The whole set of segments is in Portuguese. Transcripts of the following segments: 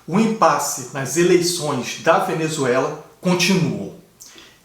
o impasse nas eleições da Venezuela continua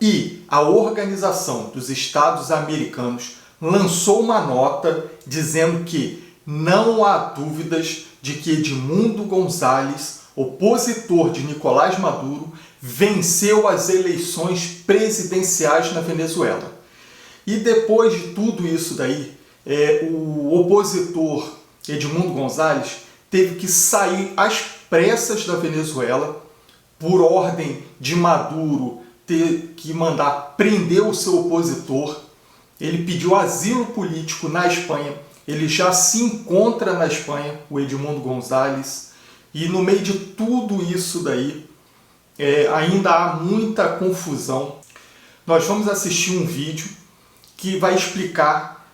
e a Organização dos Estados Americanos lançou uma nota dizendo que não há dúvidas de que Edmundo González, opositor de Nicolás Maduro, venceu as eleições presidenciais na Venezuela. E depois de tudo isso daí, o opositor Edmundo González teve que sair às pressas da Venezuela por ordem de Maduro ter que mandar prender o seu opositor. Ele pediu asilo político na Espanha. Ele já se encontra na Espanha, o Edmundo González. E no meio de tudo isso daí, ainda há muita confusão. Nós vamos assistir um vídeo que vai explicar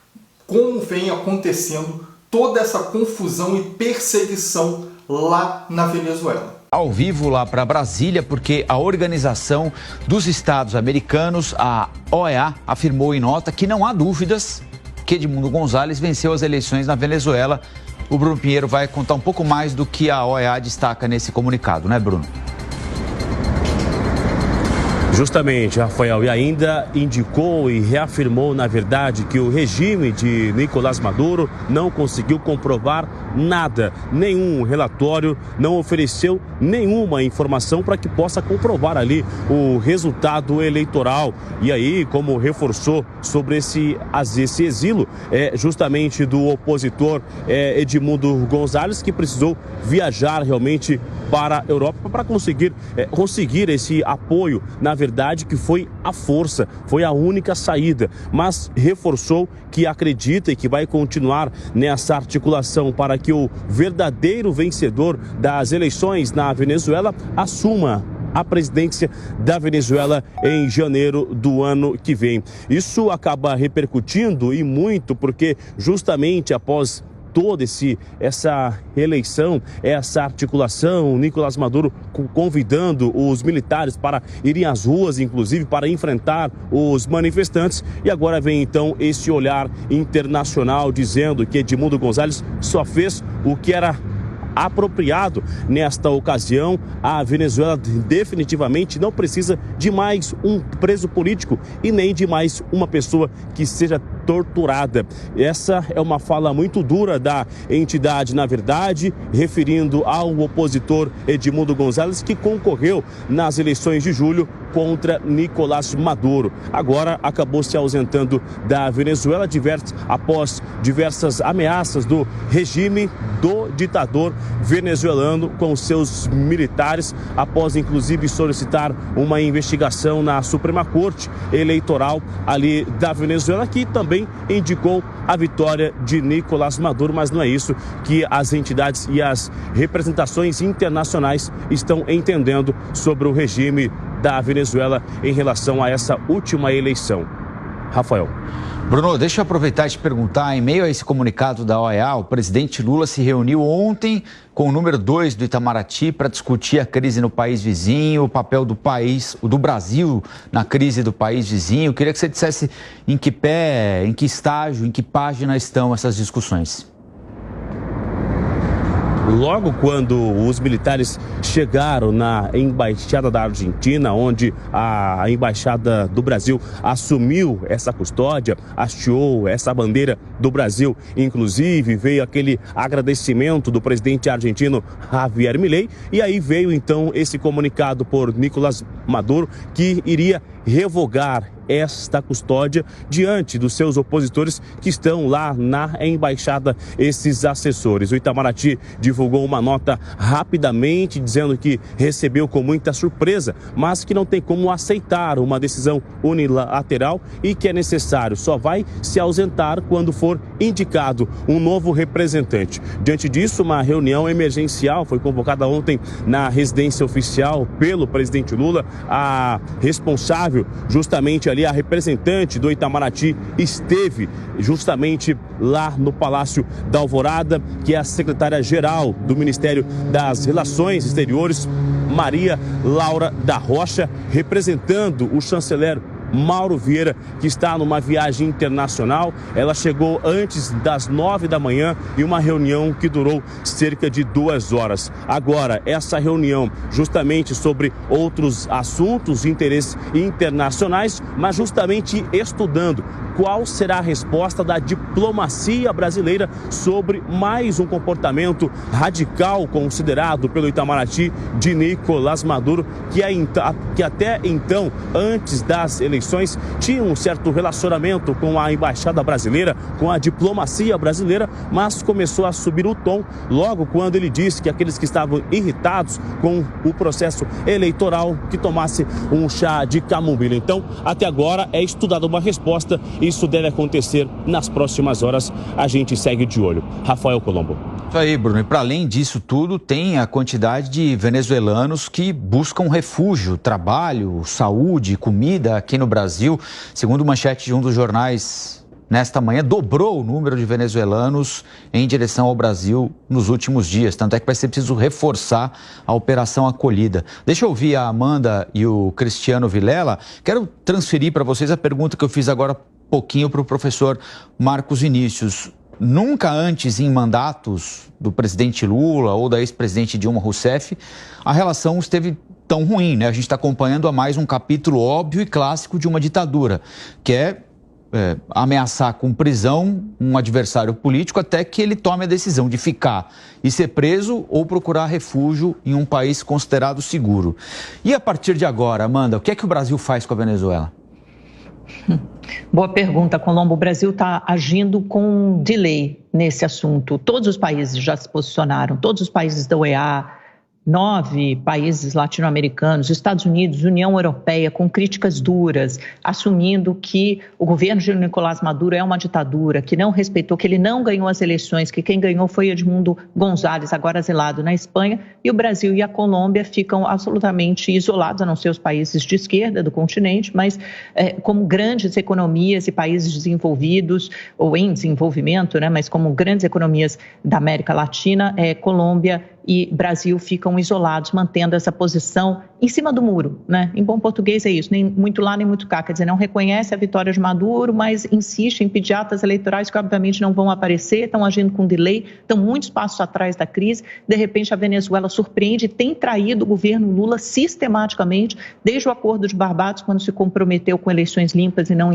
como vem acontecendo toda essa confusão e perseguição lá na Venezuela. Ao vivo lá para Brasília, porque a Organização dos Estados Americanos, a OEA, afirmou em nota que não há dúvidas que Edmundo González venceu as eleições na Venezuela. O Bruno Pinheiro vai contar um pouco mais do que a OEA destaca nesse comunicado, né, Bruno? Justamente, Rafael, e ainda indicou e reafirmou, na verdade, que o regime de Nicolás Maduro não conseguiu comprovar nada, nenhum relatório, não ofereceu nenhuma informação para que possa comprovar ali o resultado eleitoral. E aí, como reforçou sobre esse exílio, justamente do opositor Edmundo González, que precisou viajar realmente para a Europa para conseguir esse apoio, na verdade, que foi a força, foi a única saída, mas reforçou que acredita e que vai continuar nessa articulação para que o verdadeiro vencedor das eleições na Venezuela assuma a presidência da Venezuela em janeiro do ano que vem. Isso acaba repercutindo e muito porque justamente após toda essa eleição, essa articulação, Nicolás Maduro convidando os militares para irem às ruas, inclusive para enfrentar os manifestantes. E agora vem então esse olhar internacional dizendo que Edmundo González só fez o que era apropriado nesta ocasião. A Venezuela definitivamente não precisa de mais um preso político e nem de mais uma pessoa que seja torturada. Essa é uma fala muito dura da entidade, na verdade, referindo ao opositor Edmundo González, que concorreu nas eleições de julho contra Nicolás Maduro. Agora acabou se ausentando da Venezuela após diversas ameaças do regime do ditador venezuelano com seus militares, após inclusive solicitar uma investigação na Suprema Corte Eleitoral ali da Venezuela, que também indicou a vitória de Nicolás Maduro, mas não é isso que as entidades e as representações internacionais estão entendendo sobre o regime da Venezuela em relação a essa última eleição. Rafael. Bruno, deixa eu aproveitar e te perguntar, em meio a esse comunicado da OEA, o presidente Lula se reuniu ontem com o número 2 do Itamaraty para discutir a crise no país vizinho, o papel do Brasil na crise do país vizinho. Eu queria que você dissesse em que pé, em que estágio, em que página estão essas discussões. Logo quando os militares chegaram na Embaixada da Argentina, onde a Embaixada do Brasil assumiu essa custódia, hasteou essa bandeira do Brasil, inclusive veio aquele agradecimento do presidente argentino Javier Milei, e aí veio então esse comunicado por Nicolás Maduro que iria revogar esta custódia diante dos seus opositores que estão lá na embaixada, esses assessores. O Itamaraty divulgou uma nota rapidamente dizendo que recebeu com muita surpresa, mas que não tem como aceitar uma decisão unilateral e que é necessário, só vai se ausentar quando for indicado um novo representante. Diante disso, uma reunião emergencial foi convocada ontem na residência oficial pelo presidente Lula. A responsável, justamente ali a representante do Itamaraty, esteve justamente lá no Palácio da Alvorada, que é a secretária-geral do Ministério das Relações Exteriores, Maria Laura da Rocha, representando o chanceler Mauro Vieira, que está numa viagem internacional. Ela chegou antes das 9 da manhã em uma reunião que durou cerca de 2 horas. Agora, essa reunião justamente sobre outros assuntos de interesse internacionais, mas justamente estudando qual será a resposta da diplomacia brasileira sobre mais um comportamento radical considerado pelo Itamaraty de Nicolás Maduro, que até então, antes das eleições, tinha um certo relacionamento com a embaixada brasileira, com a diplomacia brasileira, mas começou a subir o tom logo quando ele disse que aqueles que estavam irritados com o processo eleitoral que tomasse um chá de camomila. Então, até agora é estudada uma resposta. Isso deve acontecer nas próximas horas. A gente segue de olho. Rafael Colombo. Isso aí, Bruno. E para além disso tudo, tem a quantidade de venezuelanos que buscam refúgio, trabalho, saúde, comida aqui no Brasil. Segundo manchete de um dos jornais, nesta manhã, dobrou o número de venezuelanos em direção ao Brasil nos últimos dias. Tanto é que vai ser preciso reforçar a operação acolhida. Deixa eu ouvir a Amanda e o Cristiano Vilela. Quero transferir para vocês a pergunta que eu fiz agora há pouquinho para o professor Marcos Vinícius. Nunca antes em mandatos do presidente Lula ou da ex-presidente Dilma Rousseff, a relação esteve tão ruim, né? A gente está acompanhando a mais um capítulo óbvio e clássico de uma ditadura, que é ameaçar com prisão um adversário político até que ele tome a decisão de ficar e ser preso ou procurar refúgio em um país considerado seguro. E a partir de agora, Amanda, o que é que o Brasil faz com a Venezuela? Boa pergunta, Colombo. O Brasil está agindo com delay nesse assunto. Todos os países já se posicionaram, todos os países da OEA, 9 países latino-americanos, Estados Unidos, União Europeia, com críticas duras, assumindo que o governo de Nicolás Maduro é uma ditadura, que não respeitou, que ele não ganhou as eleições, que quem ganhou foi Edmundo González, agora exilado na Espanha, e o Brasil e a Colômbia ficam absolutamente isolados, a não ser os países de esquerda do continente, mas como grandes economias e países desenvolvidos, ou em desenvolvimento, né, mas como grandes economias da América Latina, Colômbia e Brasil ficam isolados, mantendo essa posição em cima do muro, né? Em bom português é isso, nem muito lá nem muito cá, quer dizer, não reconhece a vitória de Maduro, mas insiste em pedir atas eleitorais que obviamente não vão aparecer, estão agindo com delay, estão muitos passos atrás da crise. De repente a Venezuela surpreende e tem traído o governo Lula sistematicamente, desde o Acordo de Barbados, quando se comprometeu com eleições limpas e não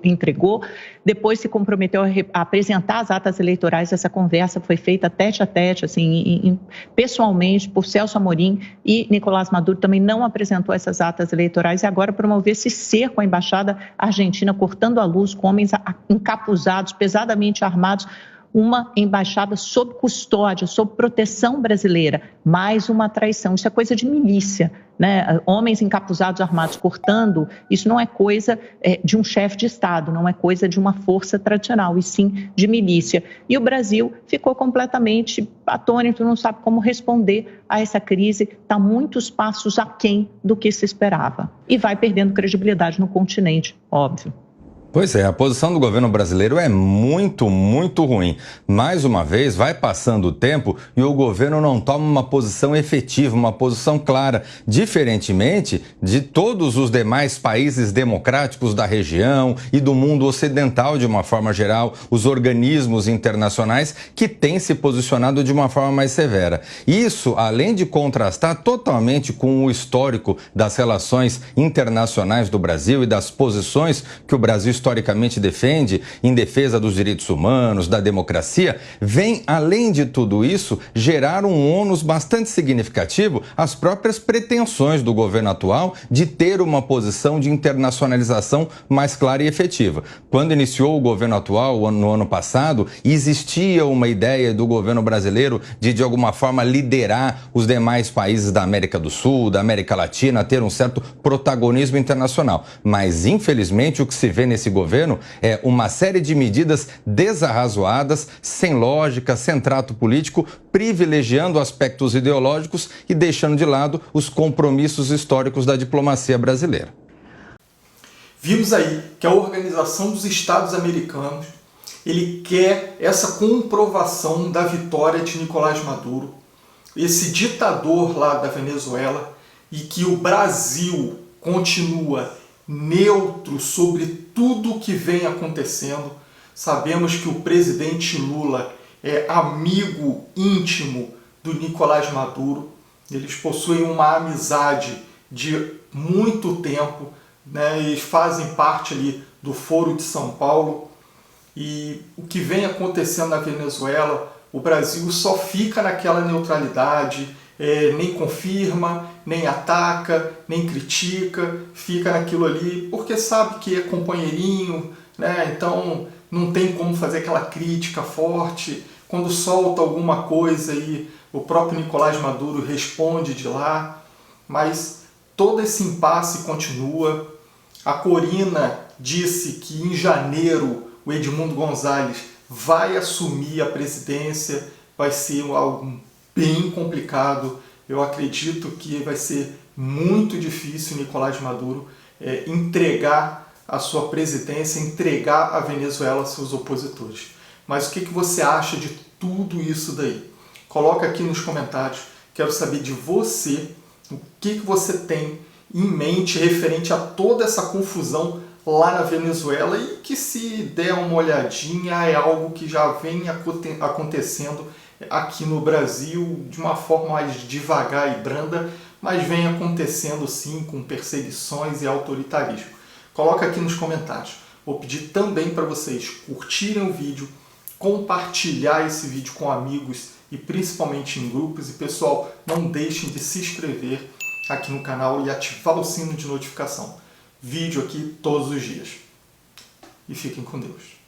entregou, depois se comprometeu a apresentar as atas eleitorais. Essa conversa foi feita tete a tete, assim, pessoalmente, por Celso Amorim, e Nicolás Maduro também não apresentou essas atas eleitorais, e agora promover esse cerco à embaixada argentina, cortando a luz com homens encapuzados, pesadamente armados, uma embaixada sob custódia, sob proteção brasileira. Mais uma traição. Isso é coisa de milícia, né? Homens encapuzados, armados, cortando, isso não é coisa de um chefe de Estado, não é coisa de uma força tradicional, e sim de milícia. E o Brasil ficou completamente atônito, não sabe como responder a essa crise, está muitos passos aquém do que se esperava. E vai perdendo credibilidade no continente, óbvio. Pois é, a posição do governo brasileiro é muito, muito ruim. Mais uma vez, vai passando o tempo e o governo não toma uma posição efetiva, uma posição clara, diferentemente de todos os demais países democráticos da região e do mundo ocidental de uma forma geral, os organismos internacionais que têm se posicionado de uma forma mais severa. Isso, além de contrastar totalmente com o histórico das relações internacionais do Brasil e das posições que o Brasil historicamente defende em defesa dos direitos humanos, da democracia, vem, além de tudo isso, gerar um ônus bastante significativo às próprias pretensões do governo atual de ter uma posição de internacionalização mais clara e efetiva. Quando iniciou o governo atual, no ano passado, existia uma ideia do governo brasileiro de alguma forma, liderar os demais países da América do Sul, da América Latina, a ter um certo protagonismo internacional. Mas, infelizmente, o que se vê nesse governo é uma série de medidas desarrazoadas, sem lógica, sem trato político, privilegiando aspectos ideológicos e deixando de lado os compromissos históricos da diplomacia brasileira. Vimos aí que a Organização dos Estados Americanos ele quer essa comprovação da vitória de Nicolás Maduro, esse ditador lá da Venezuela, e que o Brasil continua neutro sobre tudo o que vem acontecendo. Sabemos que o presidente Lula é amigo íntimo do Nicolás Maduro. Eles possuem uma amizade de muito tempo, né? Eles fazem parte ali do Foro de São Paulo. E o que vem acontecendo na Venezuela, o Brasil só fica naquela neutralidade, nem confirma, nem ataca, nem critica, fica naquilo ali, porque sabe que é companheirinho, né? Então não tem como fazer aquela crítica forte. Quando solta alguma coisa aí, o próprio Nicolás Maduro responde de lá, mas todo esse impasse continua. A Corina disse que em janeiro o Edmundo Gonzalez vai assumir a presidência, vai ser algo bem complicado. Eu acredito que vai ser muito difícil o Nicolás Maduro entregar a sua presidência, entregar a Venezuela aos seus opositores. Mas o que você acha de tudo isso daí? Coloca aqui nos comentários, quero saber de você, o que você tem em mente referente a toda essa confusão lá na Venezuela e que, se der uma olhadinha, é algo que já vem acontecendo aqui no Brasil de uma forma mais devagar e branda, mas vem acontecendo sim com perseguições e autoritarismo. Coloca aqui nos comentários. Vou pedir também para vocês curtirem o vídeo, compartilhar esse vídeo com amigos e principalmente em grupos. E pessoal, não deixem de se inscrever aqui no canal e ativar o sino de notificação. Vídeo aqui todos os dias. E fiquem com Deus.